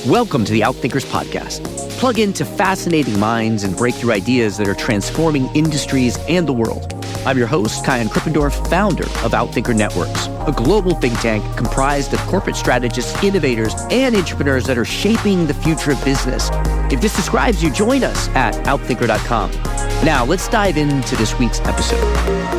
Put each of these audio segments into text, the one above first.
Welcome to the Outthinkers podcast. Plug into fascinating minds and breakthrough ideas that are transforming industries and the world. I'm your host, Kyan Krippendorf, founder of Outthinker Networks, a global think tank comprised of corporate strategists, innovators, and entrepreneurs that are shaping the future of business. If this describes you, join us at outthinker.com. Now, let's dive into this week's episode.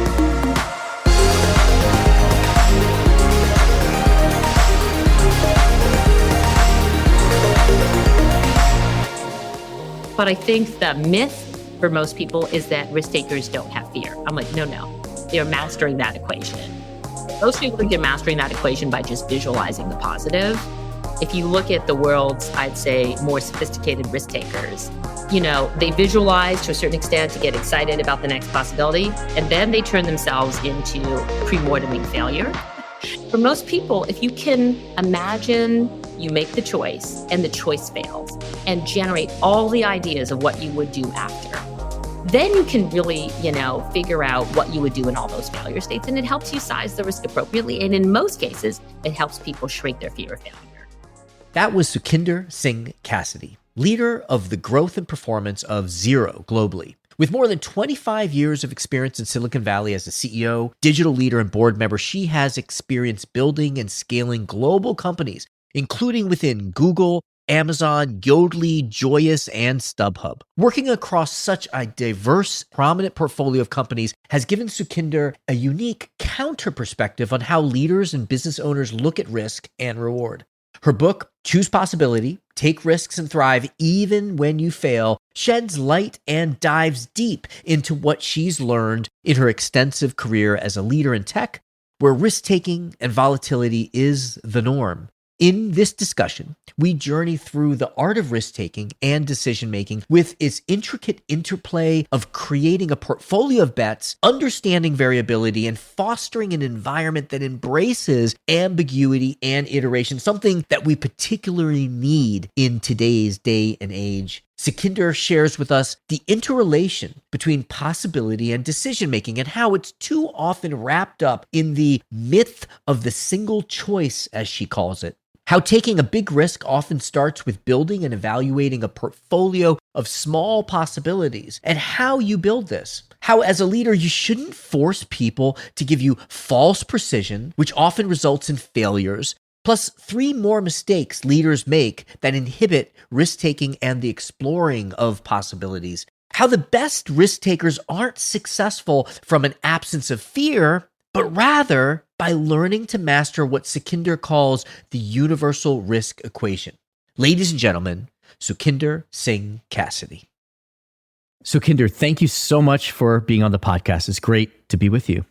But I think the myth for most people is that risk takers don't have fear. I'm like, no, they're mastering that equation. Most people think they're mastering that equation by just visualizing the positive. If you look at the world's, I'd say, more sophisticated risk takers, they visualize to a certain extent to get excited about the next possibility, and then they turn themselves into pre-morteming failure. For most people, if you can imagine you make the choice and the choice fails and generate all the ideas of what you would do after, then you can really, figure out what you would do in all those failure states. And it helps you size the risk appropriately. And in most cases, it helps people shrink their fear of failure. That was Sukhinder Singh Cassidy, leader of the growth and performance of Xero globally. With more than 25 years of experience in Silicon Valley as a CEO, digital leader, and board member, she has experience building and scaling global companies, including within Google, Amazon, Yodlee, Joyous, and StubHub. Working across such a diverse, prominent portfolio of companies has given Sukhinder a unique counter perspective on how leaders and business owners look at risk and reward. Her book, Choose Possibility, Take Risks and Thrive Even When You Fail, sheds light and dives deep into what she's learned in her extensive career as a leader in tech, where risk-taking and volatility is the norm. In this discussion, we journey through the art of risk-taking and decision-making with its intricate interplay of creating a portfolio of bets, understanding variability, and fostering an environment that embraces ambiguity and iteration, something that we particularly need in today's day and age. Sukhinder shares with us the interrelation between possibility and decision-making and how it's too often wrapped up in the myth of the single choice, as she calls it. How taking a big risk often starts with building and evaluating a portfolio of small possibilities, and how you build this. How, as a leader, you shouldn't force people to give you false precision, which often results in failures, plus 3 more mistakes leaders make that inhibit risk-taking and the exploring of possibilities. How the best risk takers aren't successful from an absence of fear, but rather by learning to master what Sukhinder calls the universal risk equation. Ladies and gentlemen, Sukhinder Singh Cassidy. Sukhinder, thank you so much for being on the podcast. It's great to be with you.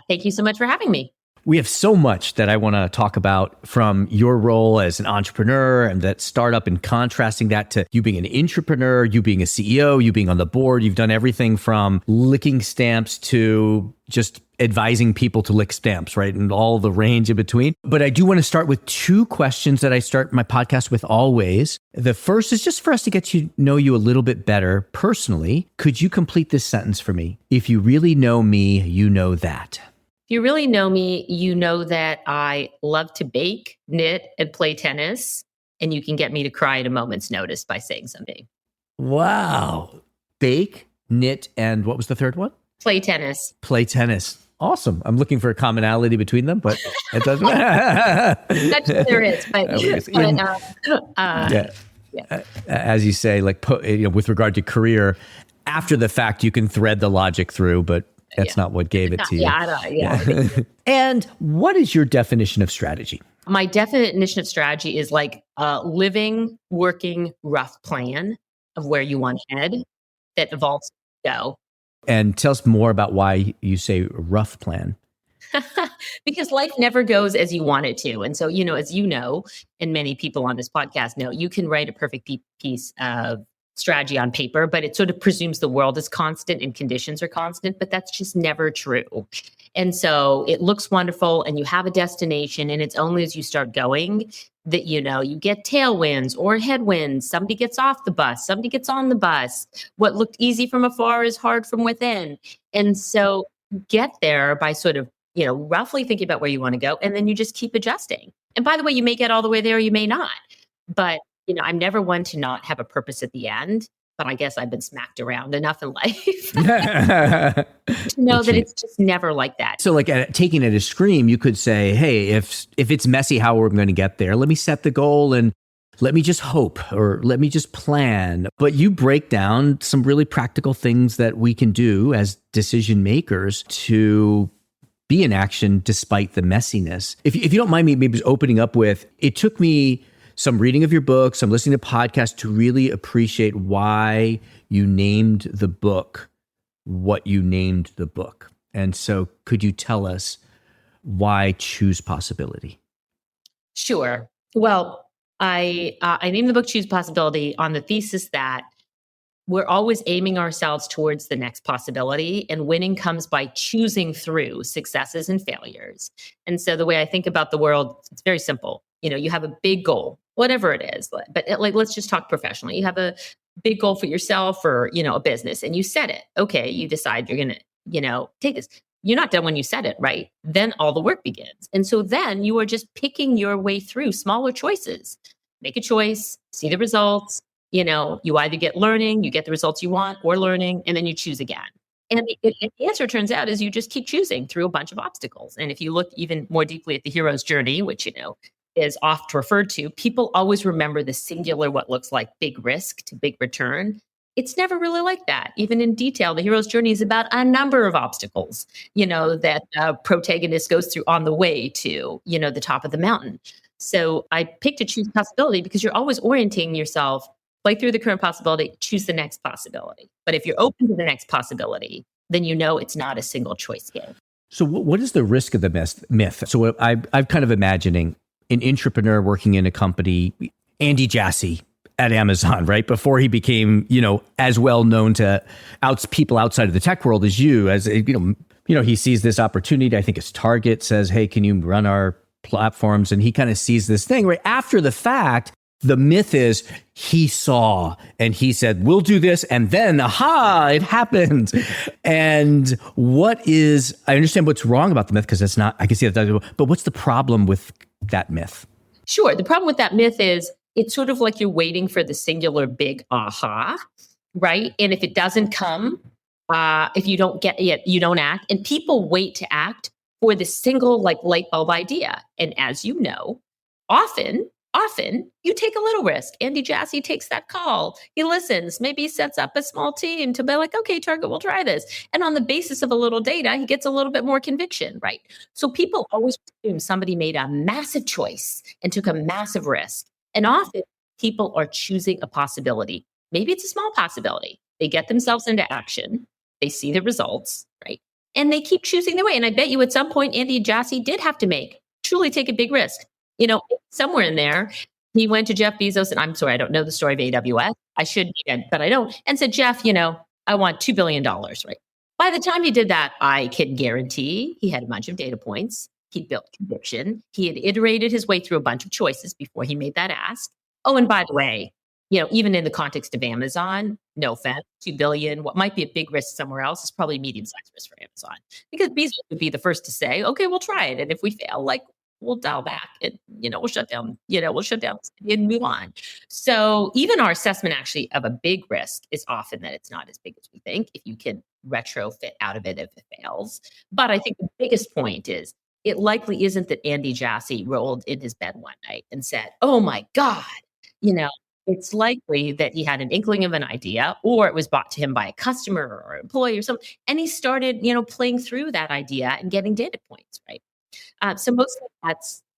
Thank you so much for having me. We have so much that I want to talk about, from your role as an entrepreneur and that startup, and contrasting that to you being an entrepreneur, you being a CEO, you being on the board. You've done everything from licking stamps to just advising people to lick stamps, right? And all the range in between. But I do want to start with 2 questions that I start my podcast with always. The first is just for us to get to know you a little bit better personally. Could you complete this sentence for me? If you really know me, you know that. If you really know me, you know that I love to bake, knit, and play tennis. And you can get me to cry at a moment's notice by saying something. Wow. Bake, knit, and what was the third one? Play tennis. Play tennis. Awesome. I'm looking for a commonality between them, but it doesn't. There is, but as you say, with regard to career, after the fact, you can thread the logic through, but that's not what gave it to you. Yeah. And what is your definition of strategy? My definition of strategy is like a living, working, rough plan of where you want to head that evolves to go. And tell us more about why you say rough plan. Because life never goes as you want it to. And so, as you know, and many people on this podcast know, you can write a perfect piece of strategy on paper, but it sort of presumes the world is constant and conditions are constant, but that's just never true. And so it looks wonderful and you have a destination, and it's only as you start going that, you get tailwinds or headwinds. Somebody gets off the bus, somebody gets on the bus. What looked easy from afar is hard from within. And so get there by sort of, roughly thinking about where you want to go. And then you just keep adjusting. And by the way, you may get all the way there, or you may not. But, I'm never one to not have a purpose at the end, but I guess I've been smacked around enough in life to know that it's just never like that. So like taking it as scream, you could say, hey, if it's messy how we're going to get there, let me set the goal and let me just hope or let me just plan. But you break down some really practical things that we can do as decision makers to be in action despite the messiness. If you don't mind me maybe just opening up with, it took me some reading of your book, some listening to podcasts to really appreciate why you named the book what you named the book. And so could you tell us why Choose Possibility? Sure. Well, I named the book Choose Possibility on the thesis that we're always aiming ourselves towards the next possibility, and winning comes by choosing through successes and failures. And so the way I think about the world, it's very simple. You have a big goal, whatever it is, but let's just talk professionally. You have a big goal for yourself or, a business, and you set it. Okay. You decide you're going to, take this. You're not done when you set it, right? Then all the work begins. And so then you are just picking your way through smaller choices. Make a choice, see the results. You either get learning, you get the results you want, or learning, and then you choose again. And the answer, turns out, is you just keep choosing through a bunch of obstacles. And if you look even more deeply at the hero's journey, which, is oft referred to, people always remember the singular, what looks like big risk to big return. It's never really like that. Even in detail, the hero's journey is about a number of obstacles, that a protagonist goes through on the way to, the top of the mountain. So I picked to Choose Possibility because you're always orienting yourself, play through the current possibility, choose the next possibility. But if you're open to the next possibility, then it's not a single choice game. So what is the risk of the myth? So I'm kind of imagining an entrepreneur working in a company, Andy Jassy at Amazon, right? Before he became, as well known to people outside of the tech world as you, he sees this opportunity. I think his Target says, hey, can you run our platforms? And he kind of sees this thing right after the fact. The myth is he saw and he said, we'll do this. And then, aha, it happened. And I understand what's wrong about the myth because it's not, I can see that, but what's the problem with that myth? Sure. The problem with that myth is it's sort of like you're waiting for the singular big aha, right? And if it doesn't come, if you don't get it, you don't act. And people wait to act for the single light bulb idea. And as you know, often you take a little risk. Andy Jassy takes that call. He listens. Maybe he sets up a small team to be like, okay, Target, we'll try this. And on the basis of a little data, he gets a little bit more conviction, right? So people always assume somebody made a massive choice and took a massive risk. And often people are choosing a possibility. Maybe it's a small possibility. They get themselves into action. They see the results, right? And they keep choosing their way. And I bet you at some point, Andy Jassy did have to truly take a big risk. Somewhere in there, he went to Jeff Bezos, and I'm sorry, I don't know the story of AWS. I should, but I don't. And said, Jeff, I want $2 billion, right? By the time he did that, I can guarantee he had a bunch of data points. He built conviction. He had iterated his way through a bunch of choices before he made that ask. Oh, and by the way, even in the context of Amazon, no offense, 2 billion, what might be a big risk somewhere else is probably a medium-sized risk for Amazon. Because Bezos would be the first to say, okay, we'll try it. And if we fail, we'll dial back and, we'll shut down and move on. So even our assessment actually of a big risk is often that it's not as big as we think if you can retrofit out of it if it fails. But I think the biggest point is it likely isn't that Andy Jassy rolled in his bed one night and said, oh my God, it's likely that he had an inkling of an idea or it was brought to him by a customer or employee or something. And he started, playing through that idea and getting data points, right? So mostly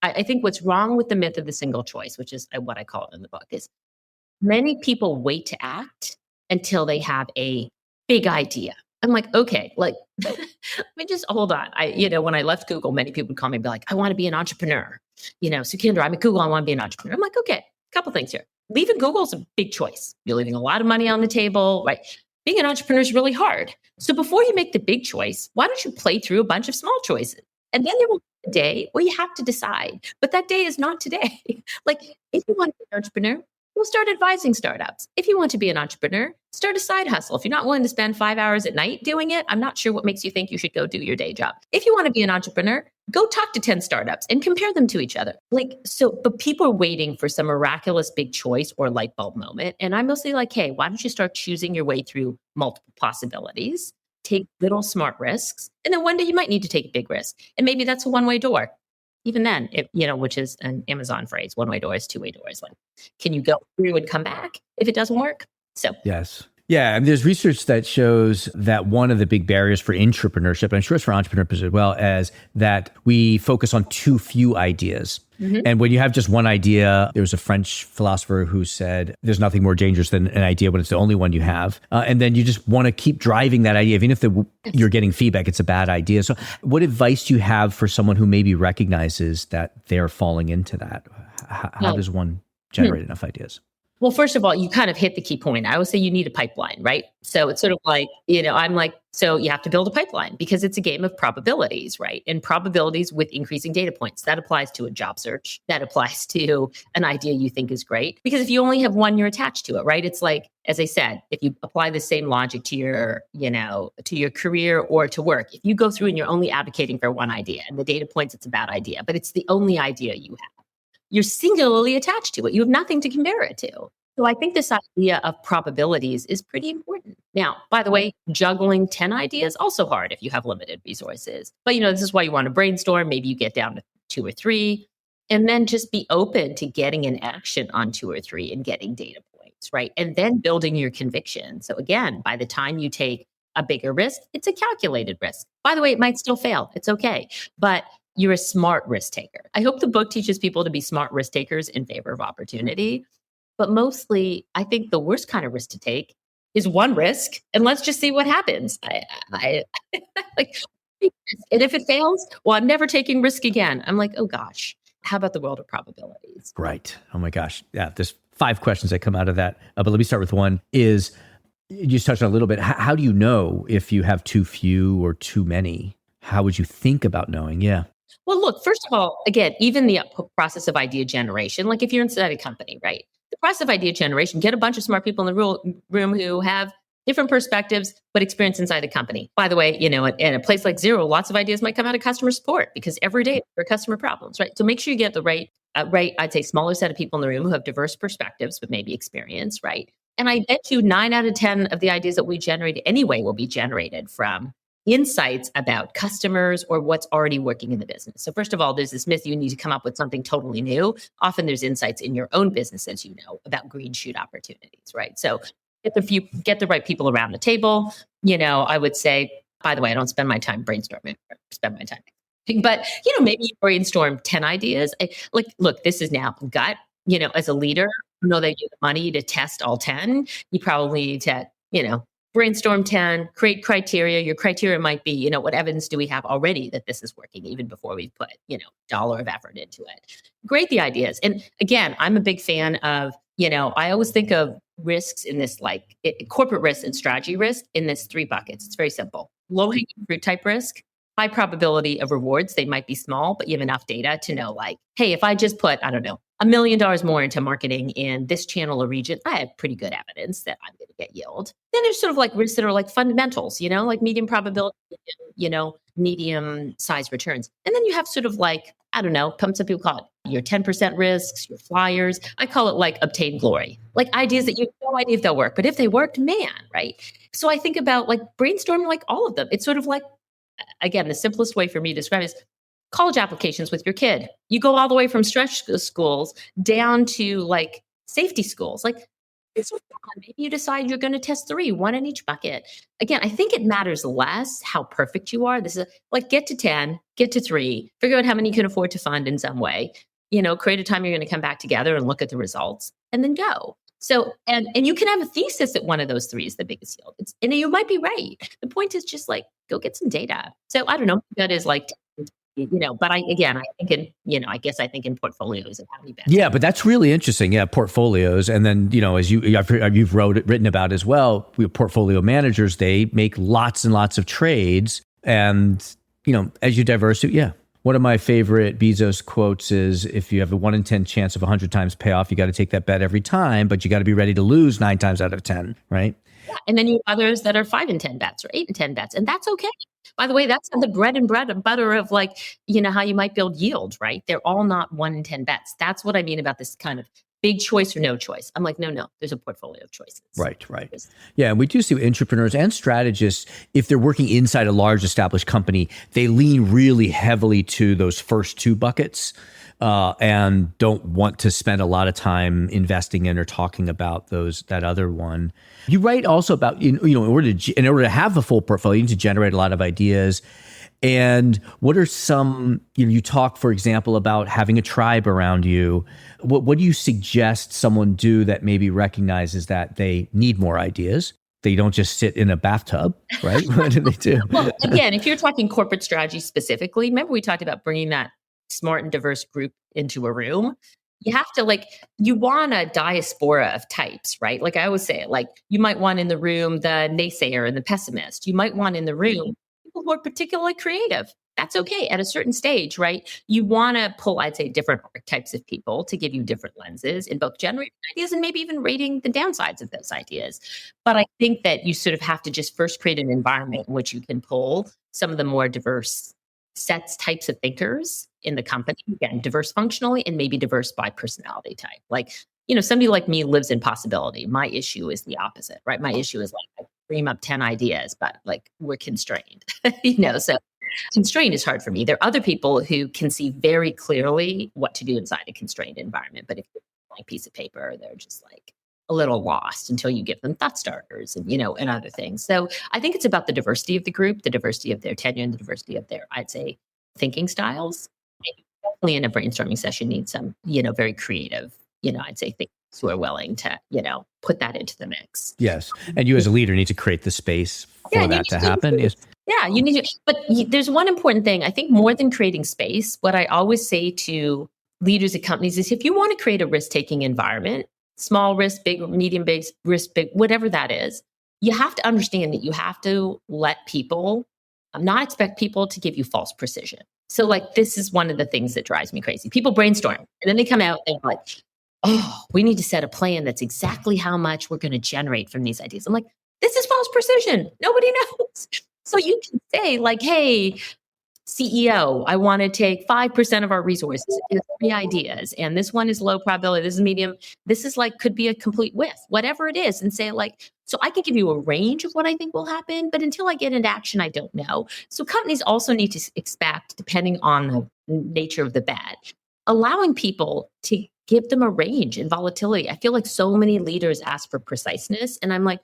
I think what's wrong with the myth of the single choice, which is what I call it in the book, is many people wait to act until they have a big idea. I'm like, okay, let me just hold on. When I left Google, many people would call me and be like, I want to be an entrepreneur. Sukhinder, I'm at Google, I want to be an entrepreneur. I'm like, okay, a couple things here. Leaving Google is a big choice. You're leaving a lot of money on the table, right? Being an entrepreneur is really hard. So before you make the big choice, why don't you play through a bunch of small choices? And then there will be a day where you have to decide. But that day is not today. If you want to be an entrepreneur, We'll start advising startups. If you want to be an entrepreneur, start a side hustle. If you're not willing to spend 5 hours at night doing it, I'm not sure what makes you think you should go do your day job. If you want to be an entrepreneur, go talk to 10 startups and compare them to each other. But people are waiting for some miraculous big choice or light bulb moment. And I'm mostly like, hey, why don't you start choosing your way through multiple possibilities, take little smart risks, and then one day you might need to take a big risk. And maybe that's a one-way door. Even then, which is an Amazon phrase, one-way doors, two-way doors. Like, can you go through and come back if it doesn't work? So yes. Yeah, and there's research that shows that one of the big barriers for entrepreneurship, and I'm sure it's for entrepreneurs as well, as that we focus on too few ideas. Mm-hmm. And when you have just one idea, there was a French philosopher who said, there's nothing more dangerous than an idea when it's the only one you have. And then you just want to keep driving that idea. Even if you're getting feedback, it's a bad idea. So what advice do you have for someone who maybe recognizes that they're falling into that? How does one generate enough ideas? Well, first of all, you kind of hit the key point. I always say you need a pipeline, right? So it's sort of like, I'm like, so you have to build a pipeline because it's a game of probabilities, right? And probabilities with increasing data points. That applies to a job search. That applies to an idea you think is great. Because if you only have one, you're attached to it, right? It's like, as I said, if you apply the same logic to your, to your career or to work, if you go through and you're only advocating for one idea and the data points, it's a bad idea, but it's the only idea you have. You're singularly attached to it. You have nothing to compare it to. So I think this idea of probabilities is pretty important. Now, by the way, juggling 10 ideas, also hard if you have limited resources. But, this is why you want to brainstorm. Maybe you get down to 2 or 3, and then just be open to getting an action on 2 or 3 and getting data points, right? And then building your conviction. So again, by the time you take a bigger risk, it's a calculated risk. By the way, it might still fail. It's okay. But you're a smart risk taker. I hope the book teaches people to be smart risk takers in favor of opportunity. But mostly, I think the worst kind of risk to take is one risk, and let's just see what happens. I like, and if it fails, well, I'm never taking risk again. I'm like, oh gosh, how about the world of probabilities? Right. Oh my gosh. Yeah. There's 5 questions that come out of that. But let me start with one. Is you just touched on a little bit. How do you know if you have too few or too many? How would you think about knowing? Yeah. Well, look, first of all, again, even the process of idea generation, like if you're inside a company, right? The process of idea generation, get a bunch of smart people in the room who have different perspectives, but experience inside the company. By the way, in a place like Xero, lots of ideas might come out of customer support because every day there are customer problems, right? So make sure you get the right, I'd say smaller set of people in the room who have diverse perspectives, but maybe experience, right? And I bet you 9 out of 10 of the ideas that we generate anyway will be generated from insights about customers or what's already working in the business. So first of all, there's this myth you need to come up with something totally new. Often there's insights in your own business, as you know, about green shoot opportunities, right? So get the right people around the table. I would say, by the way, I don't spend my time brainstorming, spend my time. But, maybe you brainstorm 10 ideas. Look, this is now gut, as a leader, know that you have money to test all 10. You probably need to, brainstorm 10, create criteria. Your criteria might be, what evidence do we have already that this is working even before we put, dollar of effort into it. Grade the ideas. And again, I'm a big fan of, I always think of risks in this, corporate risk and strategy risk in this 3 buckets. It's very simple. Low-hanging fruit type risk, high probability of rewards. They might be small, but you have enough data to know hey, if I just put, I don't know, $1 million more into marketing in this channel or region, I have pretty good evidence that I'm going to get yield. Then there's sort of risks that are fundamentals, medium probability, medium size returns. And then you have sort of I don't know, some people call it your 10% risks, your flyers. I call it obtain glory, ideas that you have no idea if they'll work, but if they worked, man, right? So I think about brainstorming all of them. It's sort of again, the simplest way for me to describe it is college applications with your kid. You go all the way from stretch schools down to safety schools. It's so fun. Maybe you decide you're going to test 3, 1 in each bucket. Again, I think it matters less how perfect you are. This is get to 10, get to 3, figure out how many you can afford to fund in some way, create a time you're going to come back together and look at the results and then go. So, and you can have a thesis that one of those 3 is the biggest yield. And you might be right. The point is just go get some data. So I don't know, that is but I think in portfolios and how many bets. Yeah, but that's really interesting. Yeah, portfolios. And then, as you've written about as well, portfolio managers, they make lots and lots of trades. And, as you diversify, One of my favorite Bezos quotes is, if you have a 1 in 10 chance of 100 times payoff, you got to take that bet every time, but you got to be ready to lose 9 times out of 10, right? Yeah. And then you have others that are 5 in 10 bets or 8 in 10 bets. And that's okay. By the way, that's the bread and butter of like, how you might build yield, right? They're all not 1 in 10 bets. That's what I mean about this kind of big choice or no choice. I'm like, no, there's a portfolio of choices. Right. Yeah. And we do see entrepreneurs and strategists, if they're working inside a large established company, they lean really heavily to those first two buckets. And don't want to spend a lot of time investing in or talking about that other one. You write also about, in order to have a full portfolio, you need to generate a lot of ideas. And what are some, you talk, for example, about having a tribe around you. What do you suggest someone do that maybe recognizes that they need more ideas? They don't just sit in a bathtub, right? What do they do? Well, again, if you're talking corporate strategy specifically, remember we talked about bringing that smart and diverse group into a room. You have to you want a diaspora of types, right? Like I always say, you might want in the room the naysayer and the pessimist. You might want in the room people who are particularly creative. That's okay at a certain stage, right? You want to pull, I'd say, different types of people to give you different lenses in both generating ideas and maybe even rating the downsides of those ideas. But I think that you sort of have to just first create an environment in which you can pull some of the more diverse types of thinkers in the company, again, diverse functionally and maybe diverse by personality type. Somebody like me lives in possibility. My issue is the opposite, right? My issue is I dream up 10 ideas, but we're constrained, so constraint is hard for me. There are other people who can see very clearly what to do inside a constrained environment, but if you're a blank piece of paper, they're just a little lost until you give them thought starters and, and other things. So I think it's about the diversity of the group, the diversity of their tenure, and the diversity of their, I'd say, thinking styles. Maybe definitely in a brainstorming session need some, very creative, I'd say thinkers who are willing to, put that into the mix. Yes. And you as a leader need to create the space for that to happen. Yes. Yeah, you need to. But there's one important thing. I think more than creating space, what I always say to leaders at companies is if you want to create a risk-taking environment, small risk, big, medium big risk, big, whatever that is, you have to understand that you have to let people, not expect people to give you false precision. So this is one of the things that drives me crazy. People brainstorm and then they come out and we need to set a plan that's exactly how much we're going to generate from these ideas. I'm like, this is false precision. Nobody knows. So you can say hey, CEO, I want to take 5% of our resources into 3 ideas. And this one is low probability. This is medium. This is could be a complete whiff, whatever it is. And say so I can give you a range of what I think will happen, but until I get into action, I don't know. So companies also need to expect, depending on the nature of the bet, allowing people to give them a range and volatility. I feel like so many leaders ask for preciseness. And I'm like,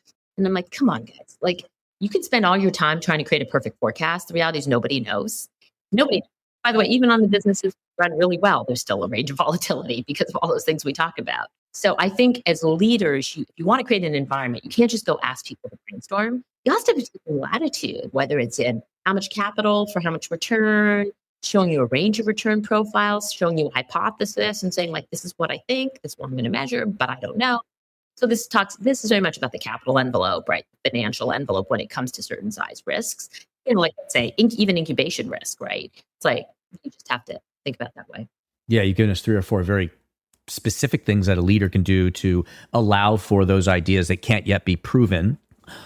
come on, guys. You can spend all your time trying to create a perfect forecast. The reality is nobody knows. Nobody. By the way, even on the businesses that run really well, there's still a range of volatility because of all those things we talk about. So I think as leaders, if you want to create an environment, you can't just go ask people to brainstorm. You have to have latitude, whether it's in how much capital for how much return, showing you a range of return profiles, showing you a hypothesis and saying this is what I think, this is what I'm going to measure, but I don't know. So this is very much about the capital envelope, right? Financial envelope when it comes to certain size risks. Let's say even incubation risk, right? It's you just have to think about it that way. Yeah, you've given us 3 or 4 very specific things that a leader can do to allow for those ideas that can't yet be proven,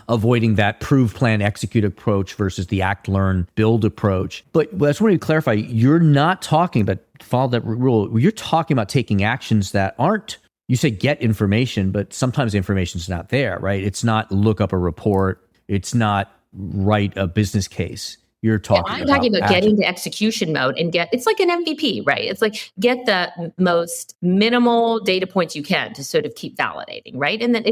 avoiding that prove, plan, execute approach versus the act, learn, build approach. But I just wanted to clarify, you're not talking about, follow that rule, you're talking about taking actions that aren't, you say get information, but sometimes the information's not there, right? It's not look up a report. It's not write a business case. You're talking I'm talking about getting to execution mode and it's like an MVP, right? It's get the most minimal data points you can to sort of keep validating, right? And then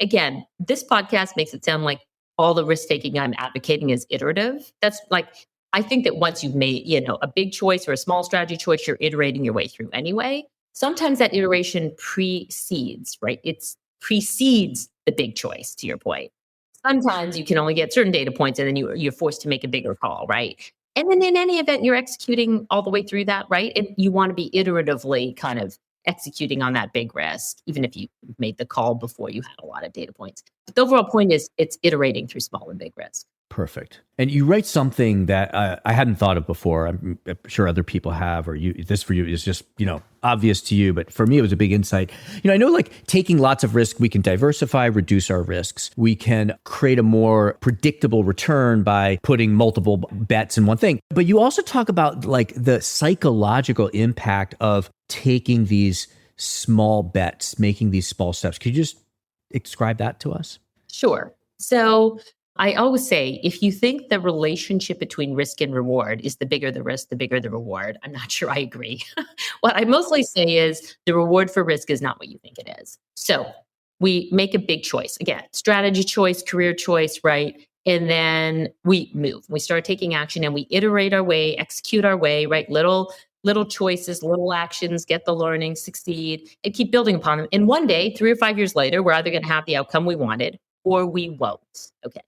again, this podcast makes it sound like all the risk taking I'm advocating is iterative. That's I think that once you've made, a big choice or a small strategy choice, you're iterating your way through anyway. Sometimes that iteration precedes, right? It precedes the big choice, to your point. Sometimes you can only get certain data points and then you're forced to make a bigger call, right? And then in any event, you're executing all the way through that, right? And you want to be iteratively kind of executing on that big risk, even if you made the call before you had a lot of data points. But the overall point is it's iterating through small and big risk. Perfect. And you write something that I hadn't thought of before. I'm sure other people have, or this for you is just, obvious to you. But for me, it was a big insight. I know like taking lots of risk, we can diversify, reduce our risks. We can create a more predictable return by putting multiple bets in one thing. But you also talk about like the psychological impact of taking these small bets, making these small steps. Could you just describe that to us? Sure. So I always say, if you think the relationship between risk and reward is the bigger the risk, the bigger the reward, I'm not sure I agree. What I mostly say is the reward for risk is not what you think it is. So we make a big choice. Again, strategy choice, career choice, right? And then we move. We start taking action and we iterate our way, execute our way, right? Little choices, little actions, get the learning, succeed, and keep building upon them. And one day, 3 or 5 years later, we're either going to have the outcome we wanted or we won't. Okay.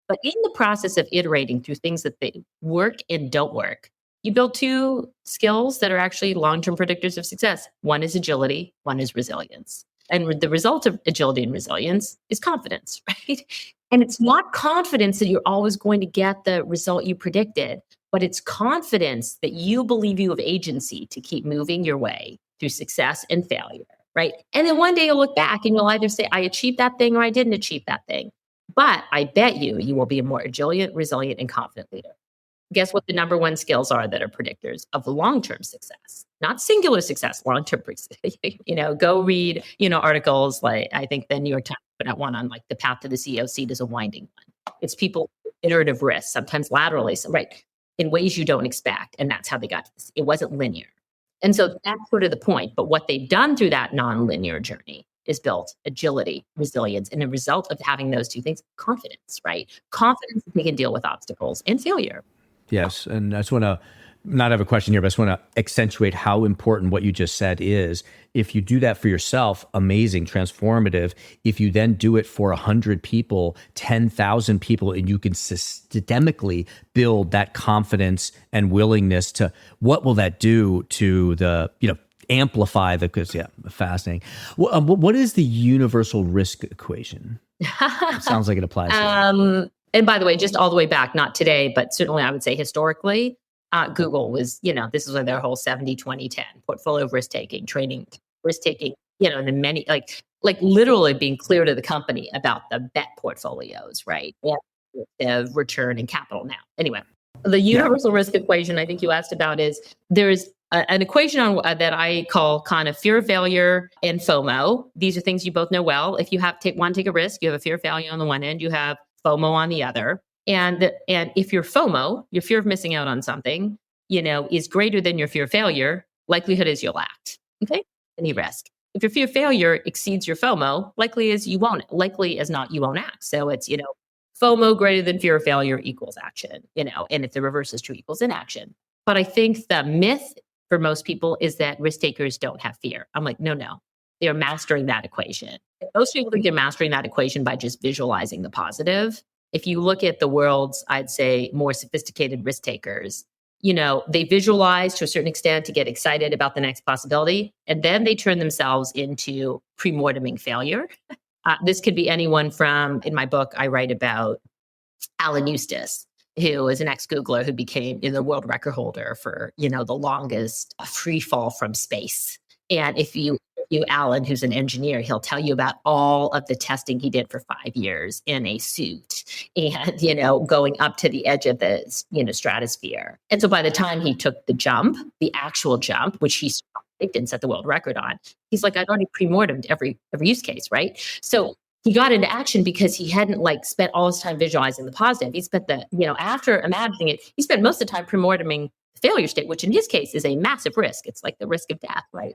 But in the process of iterating through things that they work and don't work, you build 2 skills that are actually long-term predictors of success. One is agility, one is resilience. And the result of agility and resilience is confidence, right? And it's not confidence that you're always going to get the result you predicted, but it's confidence that you believe you have agency to keep moving your way through success and failure, right? And then one day you'll look back and you'll either say, I achieved that thing or I didn't achieve that thing. But I bet you will be a more agile, resilient, and confident leader. Guess what the number 1 skills are that are predictors of long-term success, not singular success, long-term success. Go read, articles like I think the New York Times put out one on like the path to the CEO seat is a winding one. It's people iterative risk, sometimes laterally, right, in ways you don't expect. And that's how they got to this. It wasn't linear. And so that's sort of the point. But what they've done through that non-linear journey is built agility, resilience, and a result of having those 2 things, confidence, right? Confidence that they can deal with obstacles and failure. Yes. And I just want to not have a question here, but I just want to accentuate how important what you just said is. If you do that for yourself, amazing, transformative. If you then do it for 100 people, 10,000 people, and you can systemically build that confidence and willingness to, what will that do to the, amplify the, because fascinating. What is the universal risk equation? It sounds like it applies. And by the way, just all the way back, not today, but certainly I would say historically, Google was, this is their whole 70-20-10 portfolio of risk-taking, training, risk-taking, and then many, like literally being clear to the company about the bet portfolios, right? Yeah, return and capital now. Anyway, the universal risk equation I think you asked about is there's an equation that I call kind of fear of failure and FOMO. These are things you both know well. If you want to take a risk, you have a fear of failure on the one end, you have FOMO on the other. And if your FOMO, your fear of missing out on something, is greater than your fear of failure, likelihood is you'll act. Okay? Any risk. If your fear of failure exceeds your FOMO, likely as not, you won't act. So it's, FOMO greater than fear of failure equals action, and if the reverse is true, equals inaction. But I think the myth for most people is that risk takers don't have fear. I'm like, no. They're mastering that equation. Most people think they're mastering that equation by just visualizing the positive. If you look at the world's, I'd say, more sophisticated risk takers, they visualize to a certain extent to get excited about the next possibility, and then they turn themselves into pre-morteming failure. This could be anyone from, in my book, I write about Alan Eustace, who is an ex-Googler who became the world record holder for, the longest free fall from space. And if you Alan, who's an engineer, he'll tell you about all of the testing he did for 5 years in a suit and, going up to the edge of the, stratosphere. And so by the time he took the jump, the actual jump, which he didn't set the world record on, he's like, I'd already pre-mortemed every use case, right? So he got into action because he hadn't spent all his time visualizing the positive. He spent after imagining it, he spent most of the time pre-morteming the failure state, which in his case is a massive risk. It's like the risk of death, right?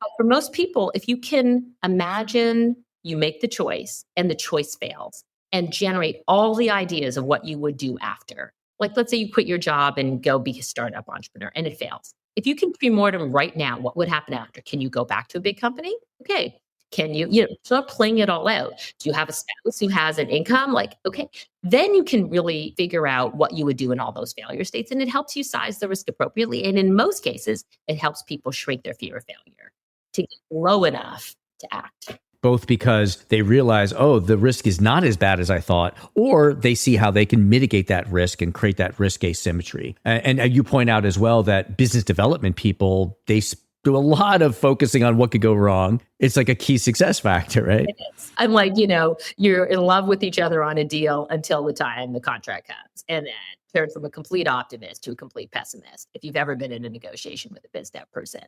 But for most people, if you can imagine you make the choice and the choice fails and generate all the ideas of what you would do after, like let's say you quit your job and go be a startup entrepreneur and it fails. If you can pre-mortem right now, what would happen after? Can you go back to a big company? Okay. Can you, start playing it all out? Do you have a spouse who has an income? Okay, then you can really figure out what you would do in all those failure states. And it helps you size the risk appropriately. And in most cases, it helps people shrink their fear of failure to get low enough to act. both because they realize, oh, the risk is not as bad as I thought, or they see how they can mitigate that risk and create that risk asymmetry. And you point out as well that business development people, they do a lot of focusing on what could go wrong. It's like a key success factor, right? It is. I'm like, you're in love with each other on a deal until the time the contract comes. And then turn from a complete optimist to a complete pessimist. If you've ever been in a negotiation with a biz dev person,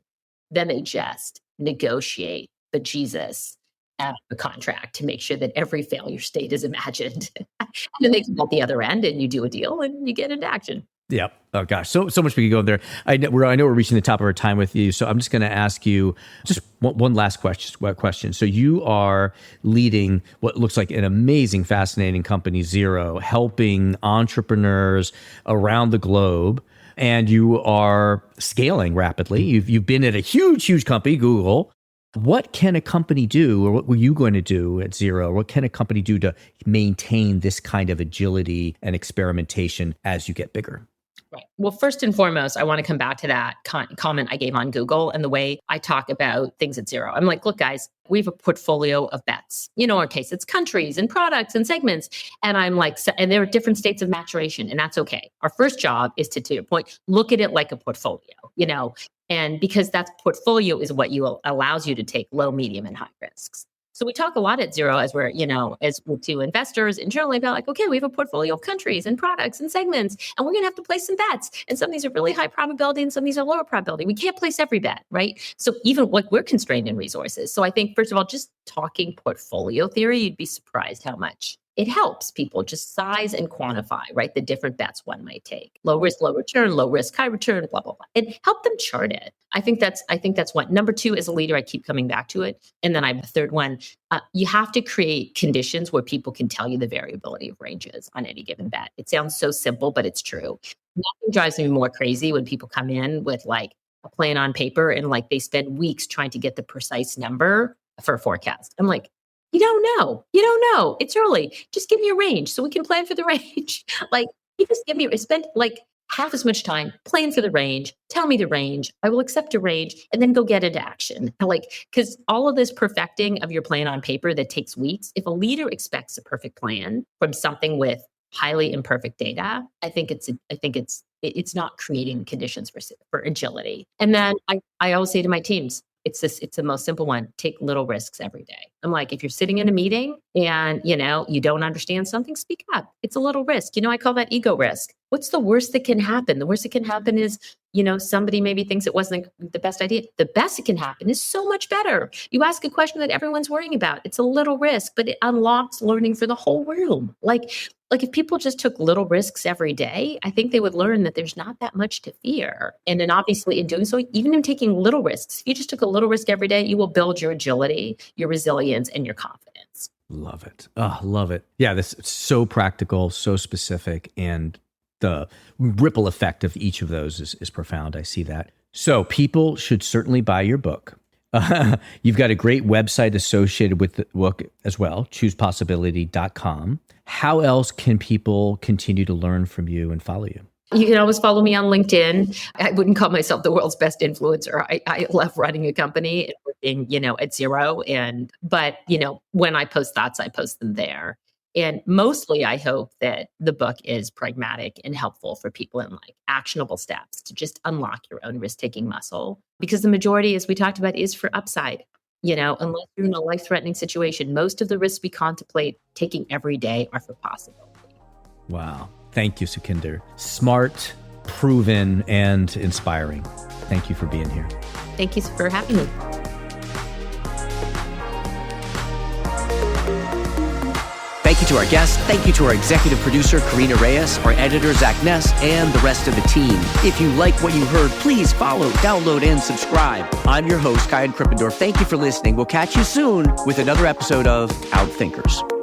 then they just negotiate the Jesus out of the contract to make sure that every failure state is imagined. And then they come out the other end and you do a deal and you get into action. Yeah. Oh gosh, so much we could go in there. I know we're reaching the top of our time with you, so I'm just going to ask you just one last question. So you are leading what looks like an amazing, fascinating company, Xero, helping entrepreneurs around the globe, and you are scaling rapidly. You've been at a huge company, Google. What can a company do, or what were you going to do at Xero? What can a company do to maintain this kind of agility and experimentation as you get bigger? Right. Well, first and foremost, I want to come back to that comment I gave on Google and the way I talk about things at Xero. I'm like, look, guys, we have a portfolio of bets. In our case, it's countries and products and segments. And I'm like, and there are different states of maturation, and that's okay. Our first job is to your point, look at it like a portfolio, and because that portfolio is what allows you to take low, medium, and high risks. So we talk a lot at Xero as we're, as to investors internally about like, okay, we have a portfolio of countries and products and segments, and we're going to have to place some bets. And some of these are really high probability and some of these are lower probability. We can't place every bet, right? So even like we're constrained in resources. So I think, first of all, just talking portfolio theory, you'd be surprised how much it helps people just size and quantify, right? The different bets one might take. Low risk, low return, low risk, high return, blah, blah, blah. And help them chart it. I think that's one. Number two, as a leader, I keep coming back to it. And then I have a third one. You have to create conditions where people can tell you the variability of ranges on any given bet. It sounds so simple, but it's true. Nothing drives me more crazy when people come in with like a plan on paper and like they spend weeks trying to get the precise number for a forecast. I'm like, You don't know. It's early. Just give me a range so we can plan for the range. Like, you just spend like half as much time, plan for the range, tell me the range, I will accept a range, and then go get into action. Like, because all of this perfecting of your plan on paper that takes weeks, if a leader expects a perfect plan from something with highly imperfect data, I think it's not creating conditions for agility. And then I always say to my teams, it's the most simple one. Take little risks every day. I'm like, if you're sitting in a meeting and, you don't understand something, speak up. It's a little risk. I call that ego risk. What's the worst that can happen? The worst that can happen is, somebody maybe thinks it wasn't the best idea. The best that can happen is so much better. You ask a question that everyone's worrying about. It's a little risk, but it unlocks learning for the whole room. Like if people just took little risks every day, I think they would learn that there's not that much to fear. And then obviously in doing so, even in taking little risks, if you just took a little risk every day, you will build your agility, your resilience, and your confidence. Love it. Oh, love it. Yeah, this is so practical, so specific, and the ripple effect of each of those is profound. I see that. So people should certainly buy your book. You've got a great website associated with the book as well, choosepossibility.com. How else can people continue to learn from you and follow you? You can always follow me on LinkedIn. I wouldn't call myself the world's best influencer. I love running a company and working, at Xero. But when I post thoughts, I post them there. And mostly I hope that the book is pragmatic and helpful for people in like actionable steps to just unlock your own risk-taking muscle. Because the majority, as we talked about, is for upside. Unless you're in a life-threatening situation, most of the risks we contemplate taking every day are for possibility. Wow. Thank you, Sukhinder. Smart, proven, and inspiring. Thank you for being here. Thank you for having me. Thank you to our guest. Thank you to our executive producer, Karina Reyes, our editor, Zach Ness, and the rest of the team. If you like what you heard, please follow, download, and subscribe. I'm your host, Kyan Krippendorf. Thank you for listening. We'll catch you soon with another episode of Outthinkers.